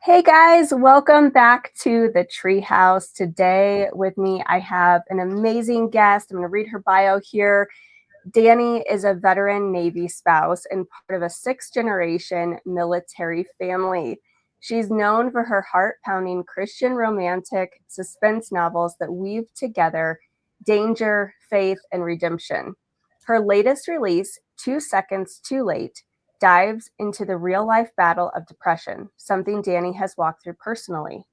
Hey guys, welcome back to the Treehouse. Today with me, I have an amazing guest. I'm going to read her bio here. Dani is a veteran Navy spouse and part of a sixth-generation military family. She's known for her heart-pounding Christian romantic suspense novels that weave together danger, faith, and redemption. Her latest release, 2 Seconds Too Late, dives into the real-life battle of depression, something Dani has walked through personally,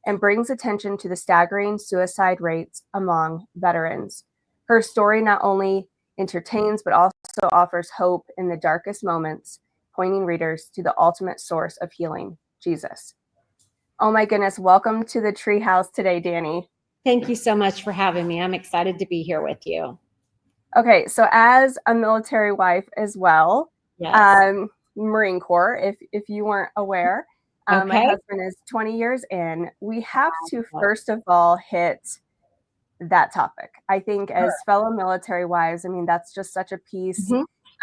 and brings attention to the staggering suicide rates among veterans. Her story not only entertains, but also offers hope in the darkest moments, pointing readers to the ultimate source of healing, Jesus. Oh my goodness, welcome to the Treehouse today, Dani. Thank you so much for having me. I'm excited to be here with you. Okay, so as a military wife as well, Yes. Marine Corps, if you weren't aware, my Okay. husband is 20 years in. We have to first of all hit that topic. I think as fellow military wives, I mean, that's just such a piece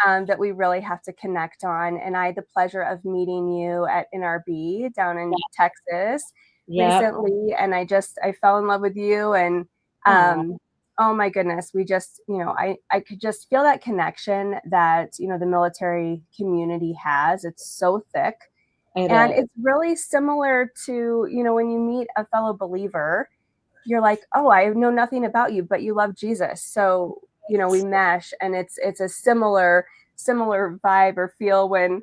that we really have to connect on. And I had the pleasure of meeting you at NRB down in Texas recently, and I fell in love with you. And oh my goodness, we just, I could just feel that connection that, the military community has. It's so thick. And it's really similar to, when you meet a fellow believer, you're like, oh, I know nothing about you, but you love Jesus. So, we mesh, and it's a similar vibe or feel when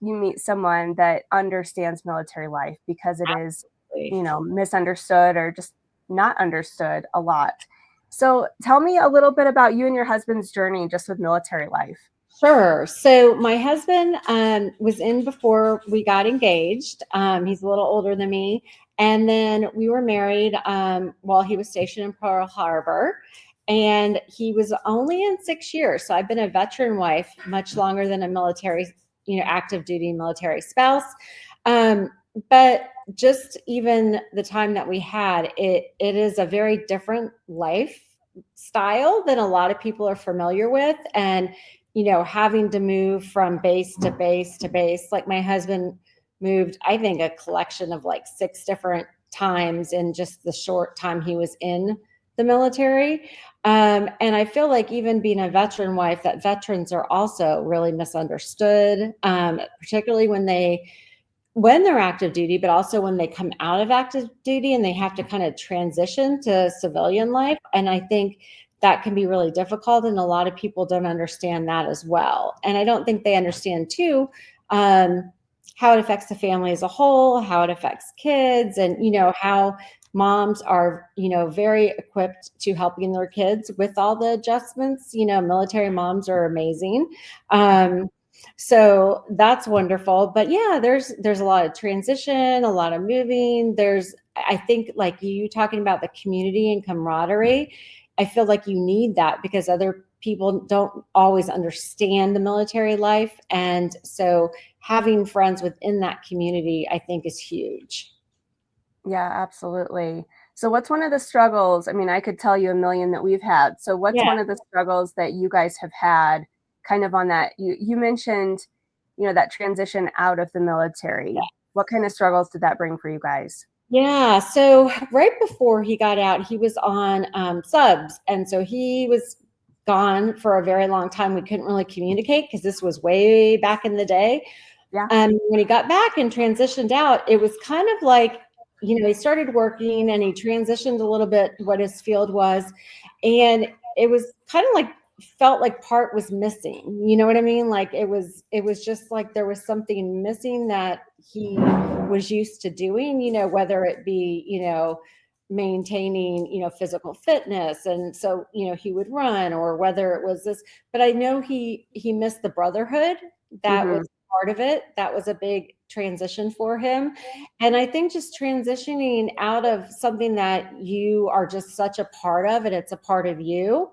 you meet someone that understands military life, because it is, misunderstood or just not understood a lot. So tell me a little bit about you and your husband's journey just with military life. Sure. So my husband was in before we got engaged. He's a little older than me. And then we were married while he was stationed in Pearl Harbor. And he was only in 6 years. So I've been a veteran wife much longer than a military, active duty military spouse. But just even the time that we had, it is a very different lifestyle than a lot of people are familiar with. And having to move from base to base to base. Like my husband moved, I think, a collection of like 6 different times in just the short time he was in the military. And I feel like even being a veteran wife, that veterans are also really misunderstood, particularly when they're active duty, but also when they come out of active duty and they have to kind of transition to civilian life. And I think that can be really difficult, and a lot of people don't understand that as well. And I don't think they understand too how it affects the family as a whole, how it affects kids, and how moms are very equipped to helping their kids with all the adjustments. Military moms are amazing. So that's wonderful. But yeah, there's a lot of transition, a lot of moving. I think, like you talking about the community and camaraderie, I feel like you need that because other people don't always understand the military life. And so having friends within that community, I think, is huge. Yeah, absolutely. So what's one of the struggles? I mean, I could tell you a million that we've had. So what's one of the struggles that you guys have had kind of on that? You mentioned, that transition out of the military. What kind of struggles did that bring for you guys? Yeah. So right before he got out, he was on subs. And so he was gone for a very long time. We couldn't really communicate because this was way back in the day. Yeah. And when he got back and transitioned out, it was kind of like, he started working and he transitioned a little bit what his field was. And it was kind of like, felt like part was missing. You know what I mean? Like it was just like there was something missing that he was used to doing, whether it be, maintaining, physical fitness. And so, he would run, or whether it was this, but I know he missed the brotherhood. That was part of it. That was a big transition for him. And I think just transitioning out of something that you are just such a part of, and it's a part of you,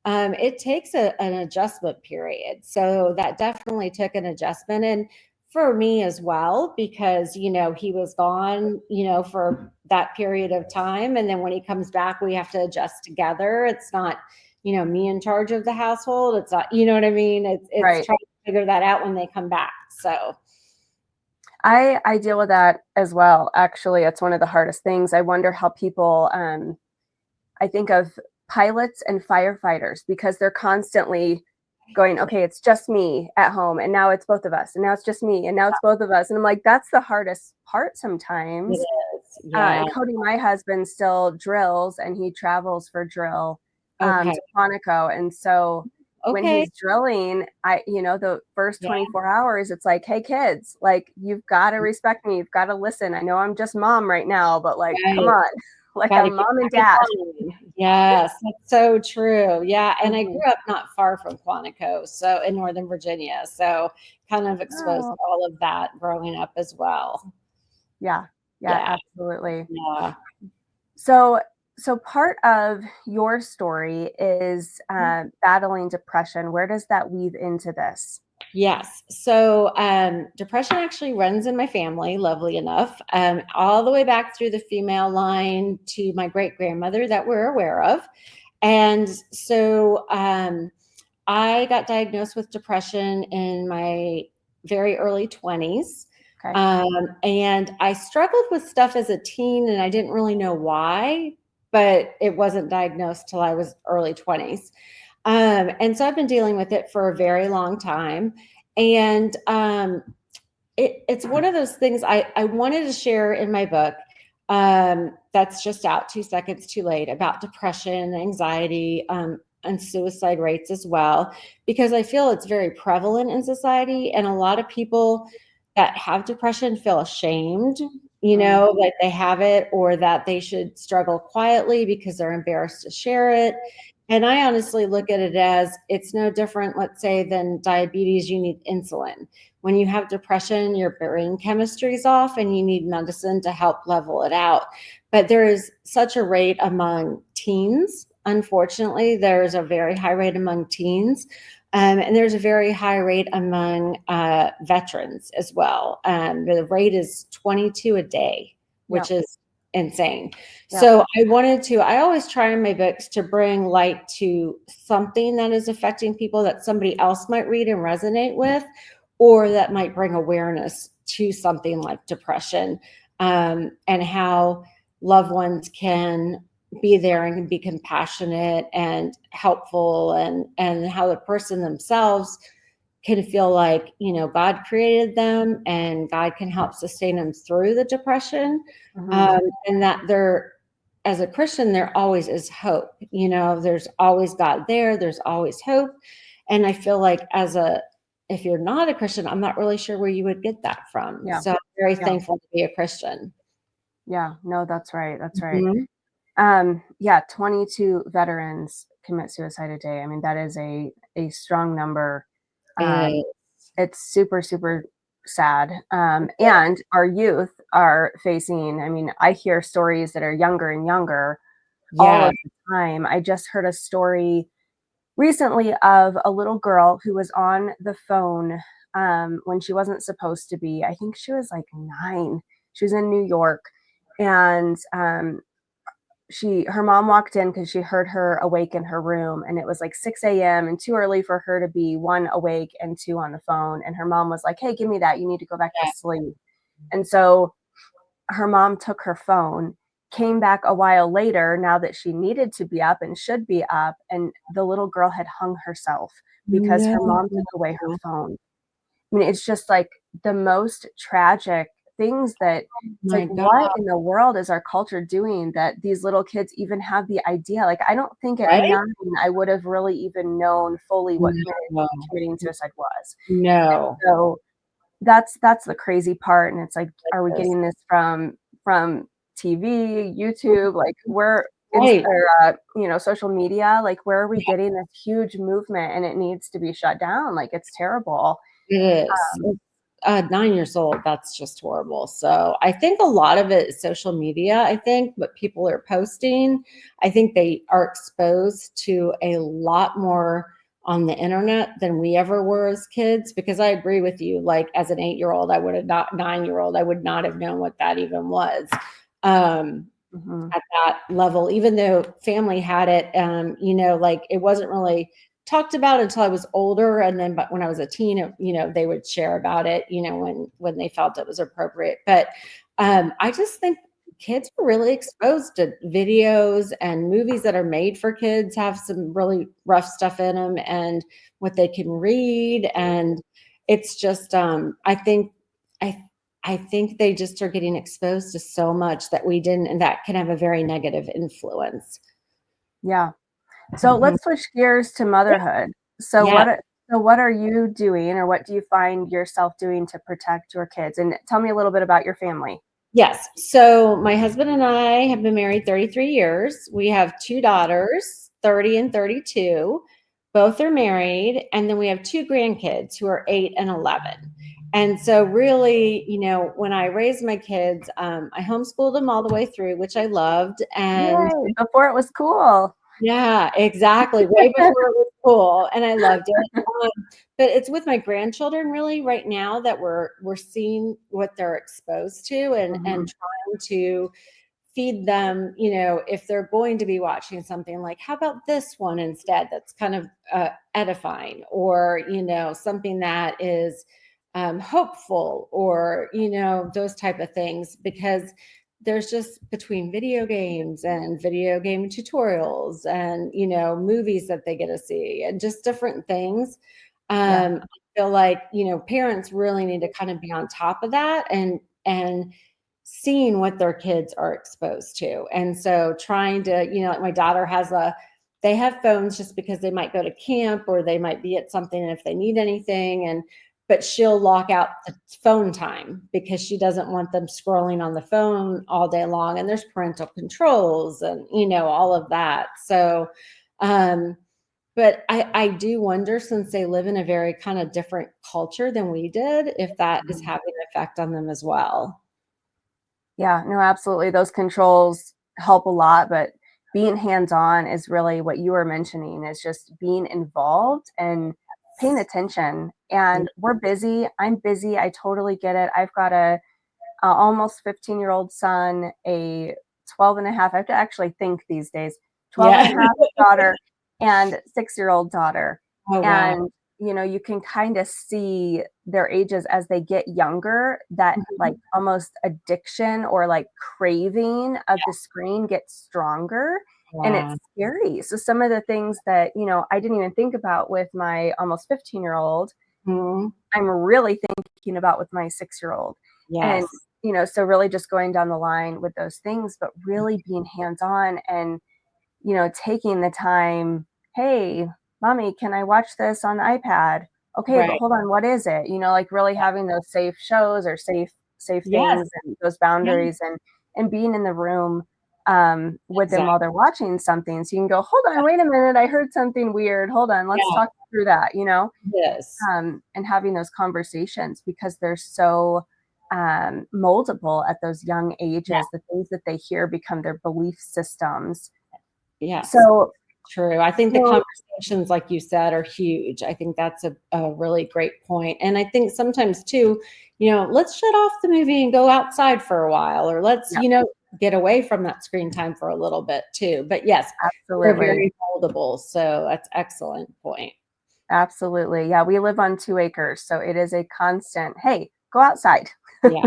it takes an adjustment period. So that definitely took an adjustment. And for me as well, because, he was gone, for that period of time. And then when he comes back, we have to adjust together. It's not, me in charge of the household. It's not, you know what I mean? It's Right. trying to figure that out when they come back. So I deal with that as well. Actually, it's one of the hardest things. I wonder how people, I think of pilots and firefighters because they're constantly going, okay, it's just me at home, and now it's both of us, and now it's just me, and now it's both of us. And I'm like, that's the hardest part It sometimes. is. Yeah. And Cody, my husband, still drills and he travels for drill Okay. to Quantico. And so when Okay. he's drilling, the first Yeah. 24 hours, it's like, hey, kids, like, you've got to respect me. You've got to listen. I know I'm just mom right now, but like, come Right. on, like, Gotta I'm get mom and back in dad. line. Yes, that's so true. Yeah, and I Mhm. grew up not far from Quantico, so in Northern Virginia, so kind of exposed Oh, to all of that growing up as well. yeah. Yeah, Yeah, absolutely. yeah. So, so part of your story is battling depression. Where does that weave into this? Yes. So depression actually runs in my family, lovely enough, all the way back through the female line to my great grandmother that we're aware of. And so I got diagnosed with depression in my very early 20s. Okay. And I struggled with stuff as a teen, and I didn't really know why, but it wasn't diagnosed till I was early 20s. And so I've been dealing with it for a very long time. And it's one of those things I wanted to share in my book that's just out 2 seconds too late about depression, anxiety, and suicide rates as well, because I feel it's very prevalent in society. And a lot of people that have depression feel ashamed, Mm, that they have it or that they should struggle quietly because they're embarrassed to share it. And I honestly look at it as it's no different, let's say, than diabetes. You need insulin. When you have depression, your brain chemistry is off and you need medicine to help level it out. But there is such a rate among teens. Unfortunately, there's a very high rate among teens. And there's a very high rate among veterans as well. The rate is 22 a day, yeah. which is insane. Yeah. So I always try in my books to bring light to something that is affecting people that somebody else might read and resonate with, or that might bring awareness to something like depression, and how loved ones can be there and be compassionate and helpful, and how the person themselves can feel like God created them and God can help sustain them through the depression, Hmm. and that they're as a Christian there always is hope. There's always God there. There's always hope. And I feel like if you're not a Christian, I'm not really sure where you would get that from. Yeah. So I'm very Yeah. thankful to be a Christian. Yeah. No, that's right. That's right. Mhm. Yeah. 22 veterans commit suicide a day. I mean, that is a strong number. Um, It it's super, super sad. And our youth are facing, I mean, I hear stories that are younger and younger all Yeah. of the time. I just heard a story recently of a little girl who was on the phone when she wasn't supposed to be. I think she was like 9. She was in New York, and her mom walked in because she heard her awake in her room, and it was like 6 a.m. and too early for her to be one awake and two on the phone. And her mom was like, "Hey, give me that. You need to go back to sleep." And so her mom took her phone, came back a while later now that she needed to be up and should be up, and the little girl had hung herself because her No. mom took away her phone. I mean, it's just like the most tragic things that it's like, My God. what in the world is our culture doing that these little kids even have the idea? Like, I don't think at Right? 9 I would have really even known fully what No. committing suicide was. No. So that's the crazy part, and it's like, are we Yes. getting this from TV, YouTube, like, where Right. or, social media, like, where are we getting this huge movement, and it needs to be shut down, like, it's terrible. It is. 9 years old, that's just horrible. So I think a lot of it is social media. I think what people are posting, I think they are exposed to a lot more on the internet than we ever were as kids. Because I agree with you, like as an 8-year-old, I would have not 9-year-old, I would not have known what that even was. Um, Mhm. at that level, even though family had it, like it wasn't really talked about until I was older. And then, but when I was a teen, they would share about it, when they felt it was appropriate. But I just think kids are really exposed to videos, and movies that are made for kids have some really rough stuff in them, and what they can read. And it's just, I think they just are getting exposed to so much that we didn't, and that can have a very negative influence. Yeah. So let's switch gears to motherhood. So Yeah. what are you doing, or what do you find yourself doing to protect your kids? And tell me a little bit about your family. Yes. So my husband and I have been married 33 years. We have two daughters, 30 and 32. Both are married. And then we have two grandkids who are 8 and 11. And so really, when I raised my kids, I homeschooled them all the way through, which I loved. And Yay, before it was cool. yeah, exactly. Way before it was cool, and I loved it. But it's with my grandchildren really right now that we're seeing what they're exposed to, and trying to feed them, if they're going to be watching something, like, how about this one instead, that's kind of edifying, or something that is hopeful, or those type of things, because there's just, between video games and video game tutorials and movies that they get to see and just different things, I feel like parents really need to kind of be on top of that, and seeing what their kids are exposed to. And so trying to, like, my daughter they have phones just because they might go to camp, or they might be at something, and if they need anything, but she'll lock out the phone time because she doesn't want them scrolling on the phone all day long. And there's parental controls and, all of that. So, but I do wonder, since they live in a very kind of different culture than we did, if that is having an effect on them as well. Yeah, no, absolutely. Those controls help a lot, but being hands-on is really what you were mentioning, is just being involved and paying attention. And we're busy. I'm busy. I totally get it. I've got a almost 15-year-old son, a 12 and a half, I have to actually think these days, 12 and a Yeah. half daughter, and 6-year-old daughter. Oh, wow. And you can kind of see their ages as they get younger, that like almost addiction or like craving of the screen gets stronger, and Yeah. it's scary. So some of the things that, I didn't even think about with my almost 15-year-old, Mhm. I'm really thinking about with my 6-year-old. And, Yes. so really just going down the line with those things, but really being hands-on and, taking the time, "Hey, mommy, can I watch this on the iPad?" "Okay, but Right. hold on, what is it?" Like really having those safe shows or safe Yes. things, and those Yeah. boundaries, and being in the room with them Exactly. while they're watching something. So you can go, "Hold on, wait a minute, I heard something weird. Hold on, let's Yeah. talk through that," Yes. and having those conversations, because they're so moldable at those young Yeah. ages. The things that they hear become their belief systems. Yes. So, True. I think the well, conversations, like you said, are huge. I think that's a really great point. And I think sometimes too, let's shut off the movie and go outside for a while, or let's, yeah, get away from that screen time for a little bit too. But yes, they're absolutely. very moldable. So that's excellent point. Absolutely. Yeah, we live on 2 acres, so it is a constant, "Hey, go outside." Yeah.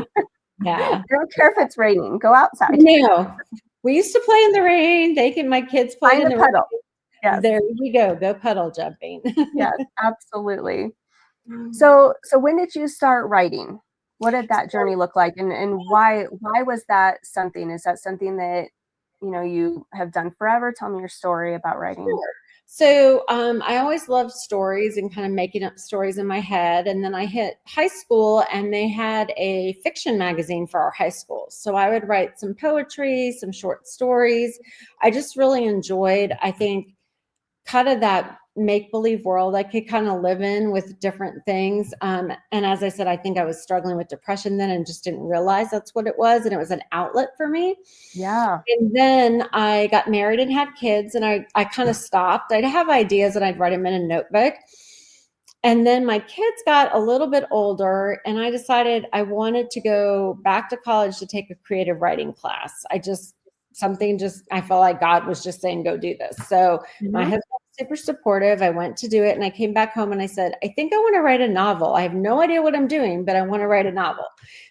Yeah. I don't care if it's raining, go outside. No. We used to play in the rain. My kids played Find in a the puddle. rain. Yes, There you go puddle jumping. yes, absolutely. So when did you start writing? What did that journey look like, and why was that something? Is that something that, you have done forever? Tell me your story about writing. Sure. So I always loved stories and kind of making up stories in my head. And then I hit high school, and they had a fiction magazine for our high school. So I would write some poetry, some short stories. I just really enjoyed, I think, kind of that make-believe world I could kind of live in with different things. And as I said, I think I was struggling with depression then, and just didn't realize that's what it was. And it was an outlet for me. Yeah. And then I got married and had kids, and I kind of stopped. I'd have ideas and I'd write them in a notebook. And then my kids got a little bit older, and I decided I wanted to go back to college to take a creative writing class. I felt like God was just saying, go do this. So my Mhm. husband super supportive. I went to do it and I came back home and I said, I think I want to write a novel. I have no idea what I'm doing, but I want to write a novel.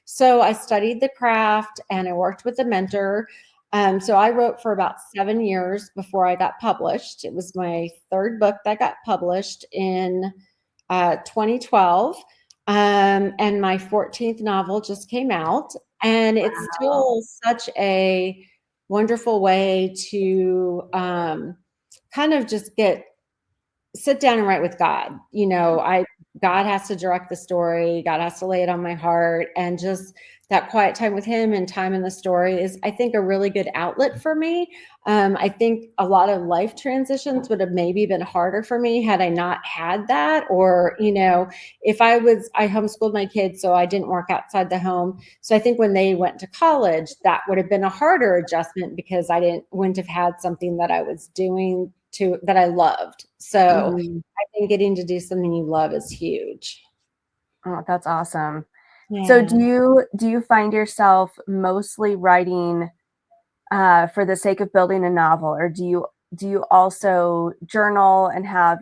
So I studied the craft and I worked with a mentor. So I wrote for about 7 years before I got published. It was my third book that got published in 2012. And my 14th novel just came out. And it's still such a wonderful way to kind of just sit down and write with God. God has to direct the story. God has to lay it on my heart, and just that quiet time with him and time in the story is, I think, a really good outlet for me. I think a lot of life transitions would have maybe been harder for me had I not had that, or, if I homeschooled my kids, so I didn't work outside the home. So I think when they went to college, that would have been a harder adjustment because wouldn't have had something that I was doing that I loved. So I think getting to do something you love is huge. Oh, that's awesome. Yeah. So do you find yourself mostly writing for the sake of building a novel, or do you also journal and have,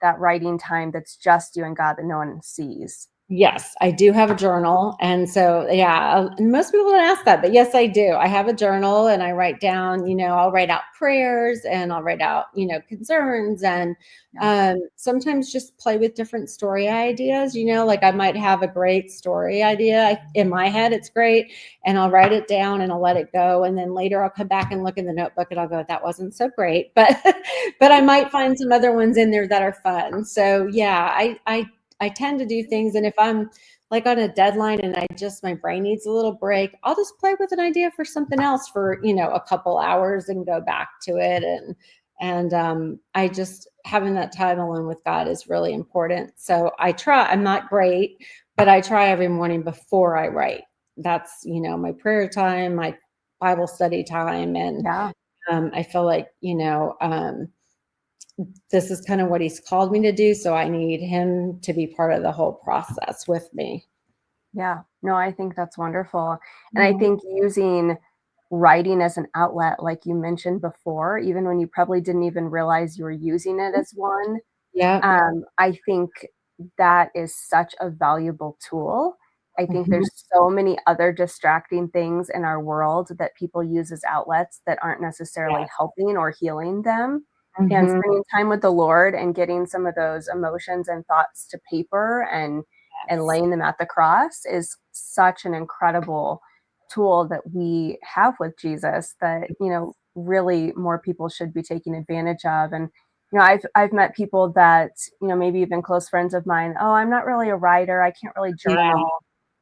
that writing time that's just you and God that no one sees? Yes, I do have a journal. And so, yeah, most people don't ask that, but yes, I do. I have a journal and I write down, I'll write out prayers and I'll write out, concerns, and sometimes just play with different story ideas. Like I might have a great story idea in my head. It's great. And I'll write it down and I'll let it go. And then later I'll come back and look in the notebook and I'll go, that wasn't so great, but I might find some other ones in there that are fun. So yeah, I tend to do things, and if I'm like on a deadline and my brain needs a little break, I'll just play with an idea for something else for, a couple hours and go back to it. And I just, having that time alone with God is really important. So I'm not great, but I try every morning before I write. That's, my prayer time, my Bible study time. And I feel like, this is kind of what he's called me to do. So I need him to be part of the whole process with me. Yeah, no, I think that's wonderful. And I think using writing as an outlet, like you mentioned before, even when you probably didn't even realize you were using it as one, Yeah. I think that is such a valuable tool. I think there's so many other distracting things in our world that people use as outlets that aren't necessarily helping or healing them. And spending time with the Lord and getting some of those emotions and thoughts to paper and laying them at the cross is such an incredible tool that we have with Jesus that, really more people should be taking advantage of. And, I've met people that, maybe even close friends of mine, oh, I'm not really a writer. I can't really journal.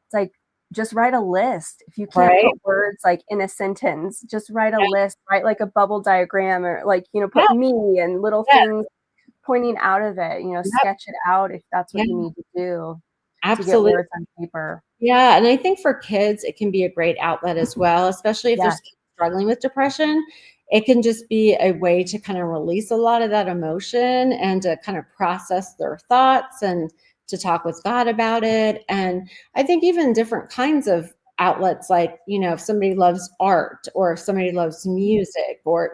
It's like, just write a list. If you can't put words like in a sentence, just write a list, write like a bubble diagram, or like, put me and little things pointing out of it, sketch it out if that's what you need to do to get Absolutely. words on paper. Yeah. And I think for kids, it can be a great outlet as well, especially if there's kids struggling with depression. It can just be a way to kind of release a lot of that emotion and to kind of process their thoughts and to talk with God about it. And I think even different kinds of outlets, like, if somebody loves art or if somebody loves music or,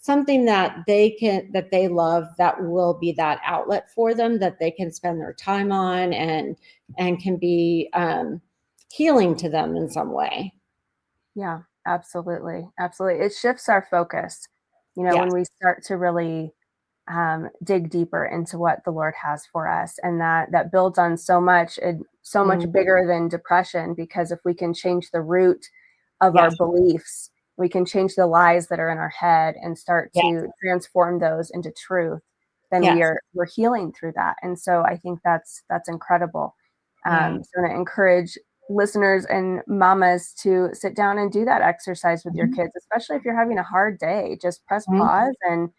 something that they love, that will be that outlet for them that they can spend their time on and can be healing to them in some way. Yeah, absolutely. Absolutely. It shifts our focus, when we start to really dig deeper into what the Lord has for us. And that builds on so much, and so much bigger than depression, because if we can change the root of our beliefs, we can change the lies that are in our head and start to transform those into truth, then we're healing through that. And so I think that's incredible. So I'm going to encourage listeners and mamas to sit down and do that exercise with your kids, especially if you're having a hard day. Just press pause and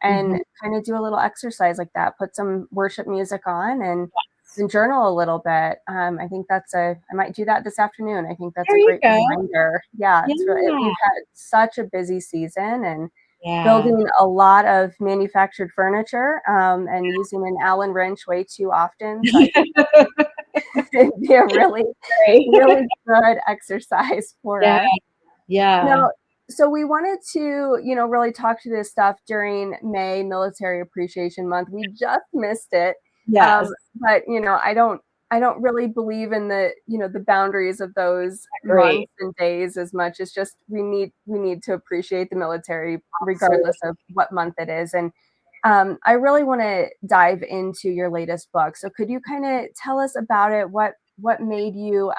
kind of do a little exercise like that. Put some worship music on and journal a little bit. I think I might do that this afternoon. I think that's There a you great go. reminder. Yeah, it's really, Yeah. we've had such a busy season and building a lot of manufactured furniture and using an Allen wrench way too often. So I think it'd be a really, really good exercise for us. Yeah. Now, So we wanted to, really talk to this stuff during May Military Appreciation Month. We just missed it. Yes. But I don't really believe in the boundaries of those Great. months and days as much. It's just we need to appreciate the military Absolutely. regardless of what month it is. And I really want to dive into your latest book. So could you kind of tell us about it? What made you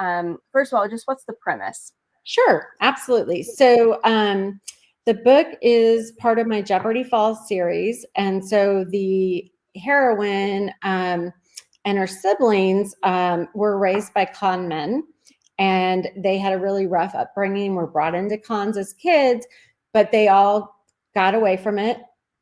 first of all, just what's the premise? Sure, absolutely. So the book is part of my Jeopardy Falls series. And so the heroine and her siblings were raised by con men, and they had a really rough upbringing, were brought into cons as kids, but they all got away from it,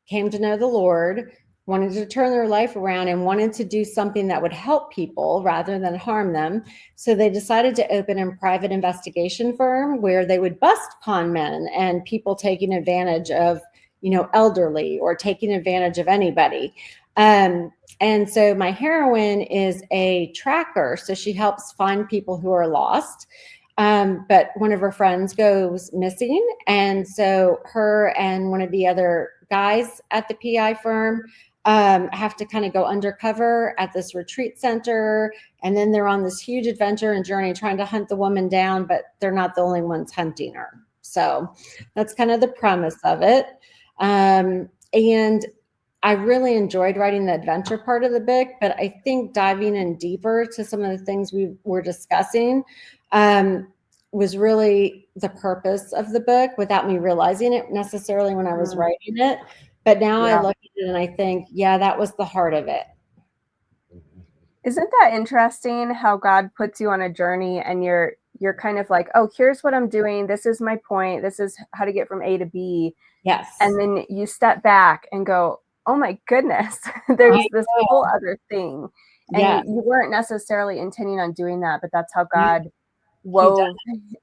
came to know the Lord, wanted to turn their life around, and wanted to do something that would help people rather than harm them. So they decided to open a private investigation firm where they would bust con men and people taking advantage of, elderly or taking advantage of anybody. And so my heroine is a tracker. So she helps find people who are lost. But one of her friends goes missing. And so her and one of the other guys at the PI firm have to kind of go undercover at this retreat center. And then they're on this huge adventure and journey trying to hunt the woman down, but they're not the only ones hunting her. So that's kind of the premise of it. And I really enjoyed writing the adventure part of the book, but I think diving in deeper to some of the things we were discussing was really the purpose of the book without me realizing it necessarily when I was writing it. But now I Yeah. look at it and I think, yeah, that was the heart of it. Isn't that interesting how God puts you on a journey and you're kind of like, oh, here's what I'm doing. This is my point. This is how to get from A to B. Yes. And then you step back and go, oh my goodness, there's this whole other thing. And Yes. you weren't necessarily intending on doing that, but that's how Yeah. God wove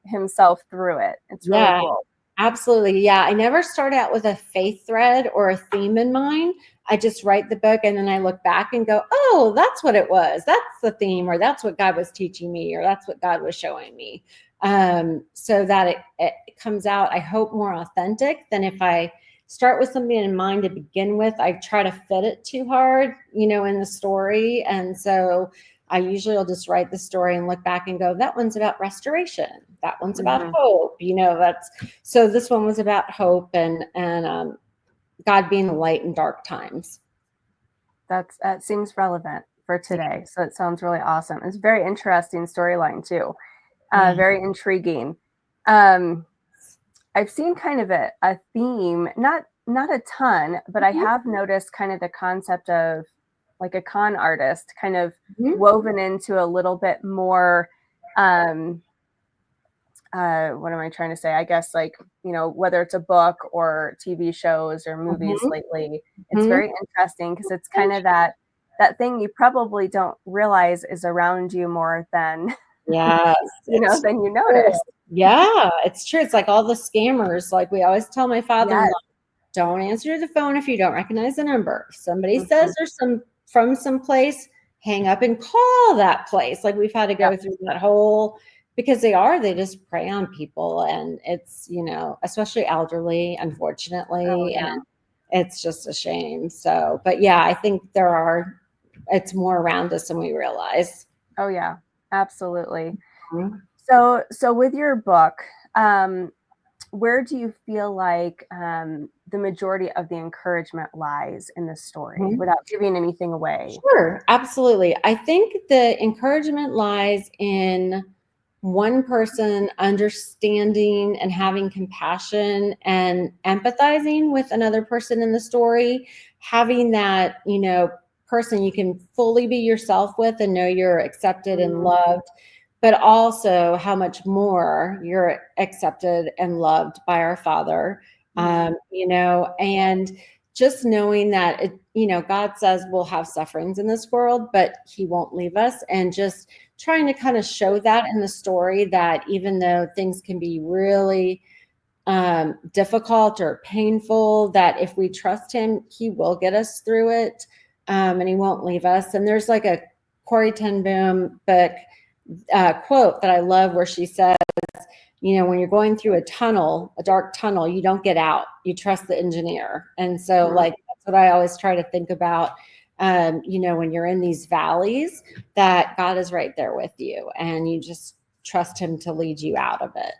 himself through it. It's really Yeah. cool. Absolutely. Yeah. I never start out with a faith thread or a theme in mind. I just write the book and then I look back and go, oh, that's what it was. That's the theme, or that's what God was teaching me, or that's what God was showing me. So that it comes out, I hope, more authentic than if I start with something in mind to begin with. I try to fit it too hard, in the story. And so I usually will just write the story and look back and go, that one's about restoration. That one's about hope. So this one was about hope and God being the light in dark times. That seems relevant for today. So it sounds really awesome. It's a very interesting storyline too. Very intriguing. I've seen kind of a theme, not a ton, but I have noticed kind of the concept of like a con artist kind of woven into a little bit more what am I trying to say? I guess like, whether it's a book or TV shows or movies lately, it's very interesting because it's kind of that thing you probably don't realize is around you more than Yes, than you notice. Yeah, it's true. It's like all the scammers. Like we always tell my father-in-law, Yes. don't answer the phone if you don't recognize the number. If somebody says there's from some place, hang up and call that place. Like we've had to go through that whole, because they just prey on people, and it's, especially elderly, unfortunately, and it's just a shame. So, but yeah, I think it's more around us than we realize. Oh yeah, absolutely. So with your book, where do you feel like the majority of the encouragement lies in this story without giving anything away? Sure, absolutely. I think the encouragement lies in one person understanding and having compassion and empathizing with another person in the story, having that, person you can fully be yourself with and know you're accepted and loved, but also how much more you're accepted and loved by our Father. And just knowing that God says we'll have sufferings in this world, but he won't leave us, and just trying to kind of show that in the story, that even though things can be really difficult or painful, that if we trust him, he will get us through it, and he won't leave us. And there's like a Corrie ten Boom book quote that I love where she says, you know, when you're going through a tunnel, a dark tunnel, you don't get out. You trust the engineer. And so, like, that's what I always try to think about. You know, when you're in these valleys, that God is right there with you, and you just trust Him to lead you out of it.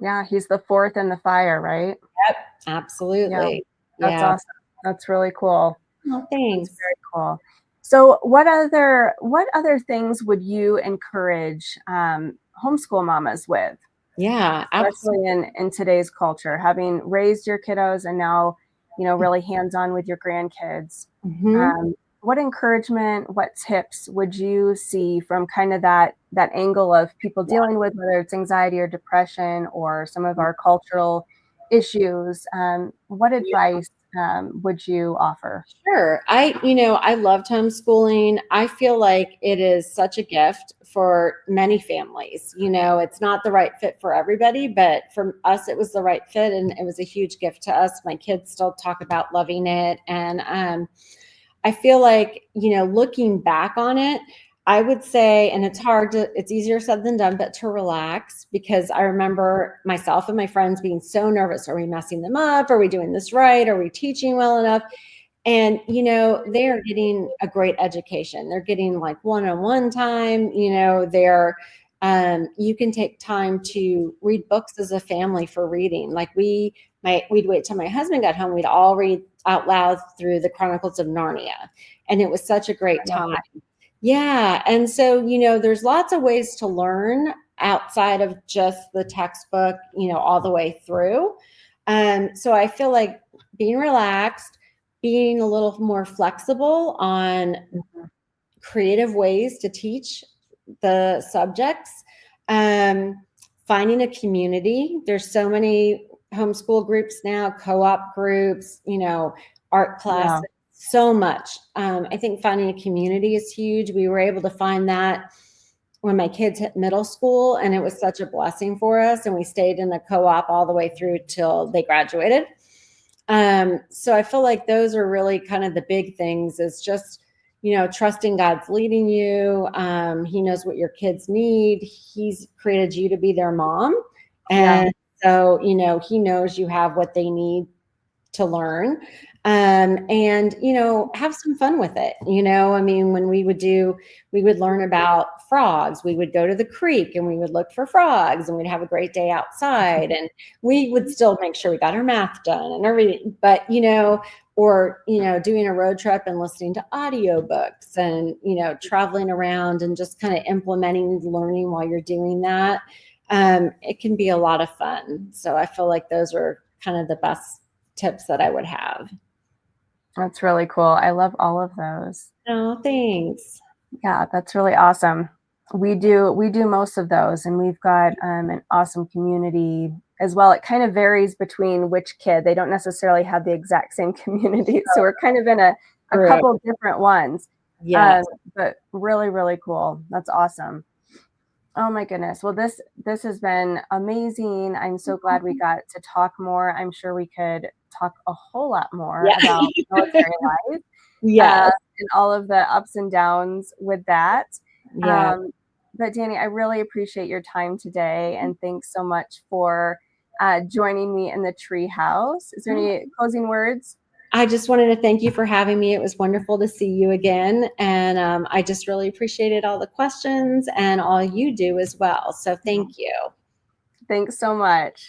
Yeah, he's the fourth in the fire, right? Yep, absolutely. That's Yeah. awesome. That's really cool. Oh, That's thanks. very cool. So what other things would you encourage homeschool mamas with, Yeah, especially in today's culture, having raised your kiddos and now, really hands-on with your grandkids? absolutely. What encouragement, what tips would you see from kind of that angle of people dealing with whether it's anxiety or depression or some of our cultural issues? What advice would you offer? Sure. I loved homeschooling. I feel like it is such a gift for many families. You know, it's not the right fit for everybody, but for us, it was the right fit, and it was a huge gift to us. My kids still talk about loving it. And I feel like, looking back on it, I would say, and it's easier said than done, but to relax, because I remember myself and my friends being so nervous. Are we messing them up? Are we doing this right? Are we teaching well enough? And, they are getting a great education. They're getting like one-on-one time, you can take time to read books as a family for reading. Like we'd wait till my husband got home. We'd all read out loud through the Chronicles of Narnia. And it was such a great I love time. that. Yeah. And so, there's lots of ways to learn outside of just the textbook, all the way through. So I feel like being relaxed, being a little more flexible on creative ways to teach the subjects, finding a community. There's so many homeschool groups now, co-op groups, art classes, Yeah, so much. I think finding a community is huge. We were able to find that when my kids hit middle school, and it was such a blessing for us. And we stayed in the co-op all the way through till they graduated. So I feel like those are really kind of the big things, is just, trusting God's leading you. He knows what your kids need. He's created you to be their mom. yeah, And so, he knows you have what they need to learn. And have some fun with it. I mean, when we would learn about frogs. We would go to the creek and we would look for frogs, and we'd have a great day outside, and we would still make sure we got our math done and everything. But or doing a road trip and listening to audiobooks, and traveling around and just kind of implementing learning while you're doing that. It can be a lot of fun. So I feel like those are kind of the best tips that I would have. that's really cool. I love all of those. Oh, thanks. Yeah, that's really awesome. We do most of those, and we've got an awesome community as well. It kind of varies between which kid. They don't necessarily have the exact same community, so we're kind of in a True. couple different ones. Yes. But really, really cool. That's awesome. Oh my goodness. Well, this has been amazing. I'm so glad we got to talk more. I'm sure we could talk a whole lot more Yeah. about military life, Yes. and all of the ups and downs with that. Yeah. Um, but Dani, I really appreciate your time today, and thanks so much for joining me in the tree house. Is there any closing words? I just wanted to thank you for having me. It was wonderful to see you again. And I just really appreciated all the questions and all you do as well. So thank you. Thanks so much.